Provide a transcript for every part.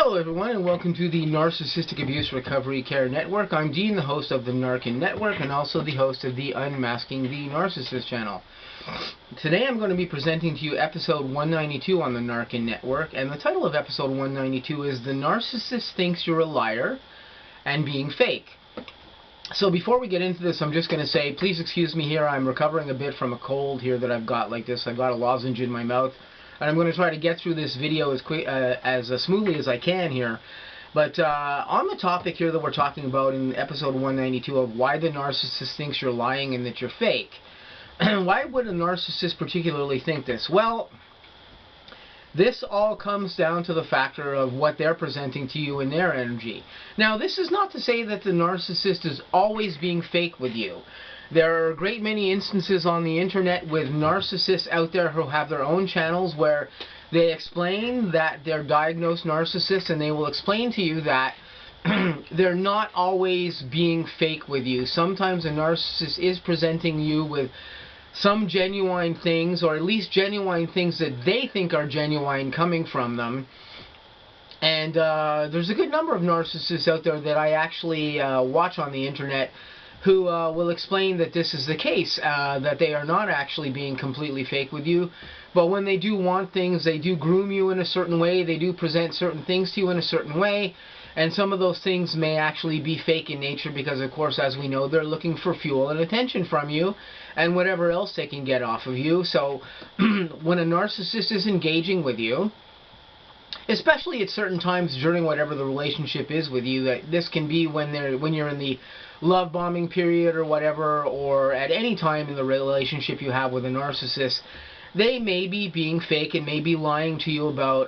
Hello everyone, and welcome to the Narcissistic Abuse Recovery Care Network. I'm Dean, the host of the N.A.R.C.N Network, and also the host of the Unmasking the Narcissist channel. Today I'm going to be presenting to you episode 192 on the N.A.R.C.N Network, and the title of episode 192 is The Narcissist Thinks You're a Liar and Being Fake. So before we get into this, I'm just going to say, please excuse me here, I'm recovering a bit from a cold here that I've got like this. I've got a lozenge in my mouth. And I'm going to try to get through this video as smoothly as I can here. But on the topic here that we're talking about in episode 192 of why the narcissist thinks you're lying and that you're fake. Why would a narcissist particularly think this? Well, this all comes down to the factor of what they're presenting to you in their energy. Now, this is not to say that the narcissist is always being fake with you. There are a great many instances on the internet with narcissists out there who have their own channels where they explain that they're diagnosed narcissists, and they will explain to you that they're not always being fake with you. Sometimes a narcissist is presenting you with some genuine things, or at least genuine things that they think are genuine coming from them. And there's a good number of narcissists out there that I actually watch on the internet who will explain that this is the case, that they are not actually being completely fake with you, but when they do want things, they do groom you in a certain way, they do present certain things to you in a certain way, and some of those things may actually be fake in nature because, of course, as we know, they're looking for fuel and attention from you, and whatever else they can get off of you. So when a narcissist is engaging with you, especially at certain times during whatever the relationship is with you, that this can be when you're in the love bombing period or whatever, or at any time in the relationship you have with a narcissist, they may be being fake and may be lying to you about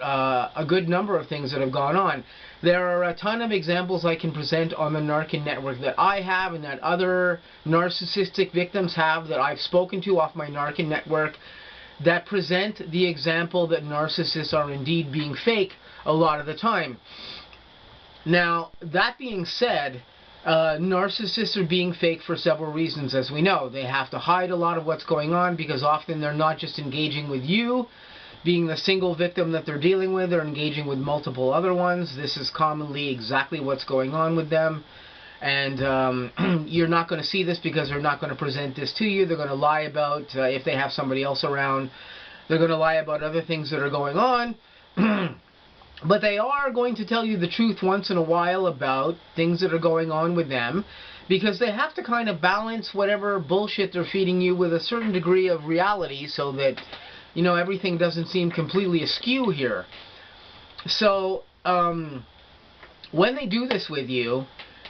a good number of things that have gone on. There are a ton of examples I can present on the N.A.R.C.N network that I have and that other narcissistic victims have that I've spoken to off my N.A.R.C.N network that present the example that narcissists are indeed being fake a lot of the time. Now, that being said, narcissists are being fake for several reasons, as we know. They have to hide a lot of what's going on because often they're not just engaging with you, being the single victim that they're dealing with, they're engaging with multiple other ones. This is commonly exactly what's going on with them. And you're not going to see this because they're not going to present this to you. They're going to lie about, if they have somebody else around, they're going to lie about other things that are going on. But they are going to tell you the truth once in a while about things that are going on with them, because they have to kind of balance whatever bullshit they're feeding you with a certain degree of reality so that, you know, everything doesn't seem completely askew here. So, when they do this with you,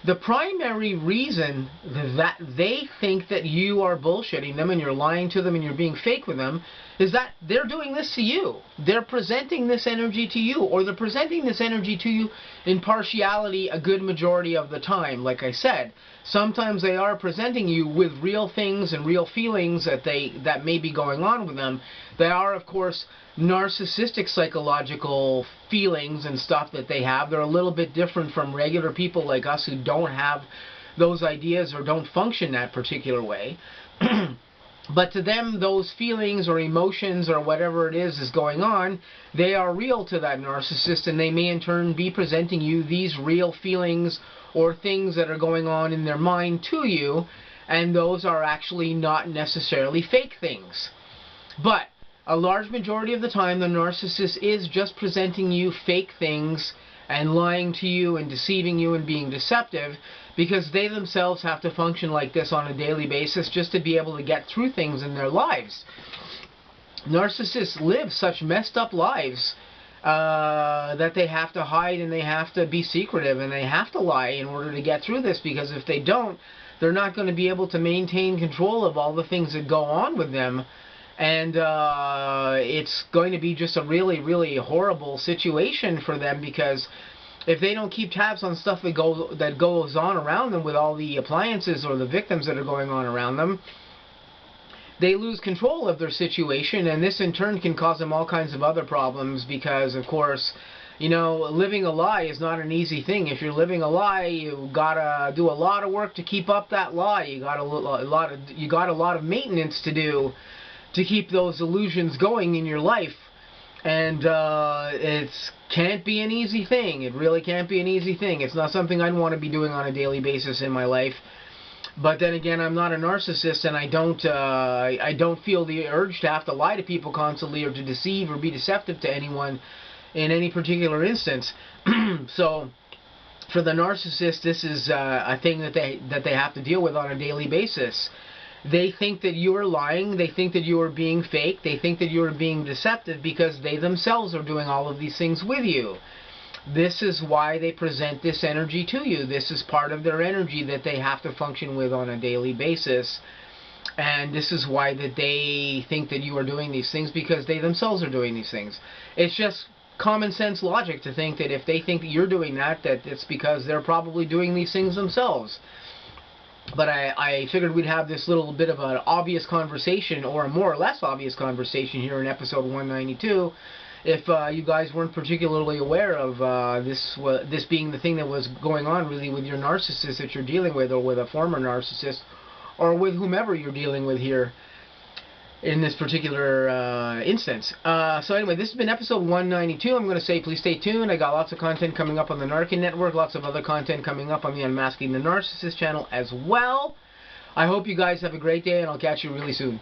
the primary reason that they think that you are bullshitting them and you're lying to them and you're being fake with them is that they're doing this to you. They're presenting this energy to you, or they're presenting this energy to you in partiality a good majority of the time. Like I said, sometimes they are presenting you with real things and real feelings that may be going on with them. They are, of course, narcissistic psychological feelings and stuff that they have. They're a little bit different from regular people like us who don't have those ideas or don't function that particular way. But to them, those feelings or emotions or whatever it is going on, they are real to that narcissist, and they may in turn be presenting you these real feelings or things that are going on in their mind to you, and those are actually not necessarily fake things. But a large majority of the time, the narcissist is just presenting you fake things and lying to you and deceiving you and being deceptive, because they themselves have to function like this on a daily basis just to be able to get through things in their lives. Narcissists live such messed up lives that they have to hide and they have to be secretive and they have to lie in order to get through this, because if they don't, they're not going to be able to maintain control of all the things that go on with them. And it's going to be just a really, really horrible situation for them, because if they don't keep tabs on stuff that goes on around them with all the appliances or the victims that are going on around them, they lose control of their situation, and this in turn can cause them all kinds of other problems because, of course, you know, living a lie is not an easy thing. If you're living a lie, you gotta do a lot of work to keep up that lie. You got a lot of maintenance to do to keep those illusions going in your life. And it can't be an easy thing. It really can't be an easy thing. It's not something I'd want to be doing on a daily basis in my life. But then again, I'm not a narcissist, and I don't feel the urge to have to lie to people constantly, or to deceive or be deceptive to anyone in any particular instance. So, for the narcissist, this is a thing that they have to deal with on a daily basis. They think that you are lying, they think that you are being fake, they think that you are being deceptive because they themselves are doing all of these things with you. This is why they present this energy to you. This is part of their energy that they have to function with on a daily basis. And this is why that they think that you are doing these things, because they themselves are doing these things. It's just common sense logic to think that if they think that you're doing that, that it's because they're probably doing these things themselves. But I figured we'd have this little bit of an obvious conversation, or a more or less obvious conversation, here in episode 192. If you guys weren't particularly aware of this being the thing that was going on really with your narcissist that you're dealing with, or with a former narcissist, or with whomever you're dealing with here in this particular instance. So anyway, this has been episode 192. I'm going to say please stay tuned. I got lots of content coming up on the N.A.R.C.N network, lots of other content coming up on the Unmasking the Narcissist channel as well. I hope you guys have a great day, and I'll catch you really soon.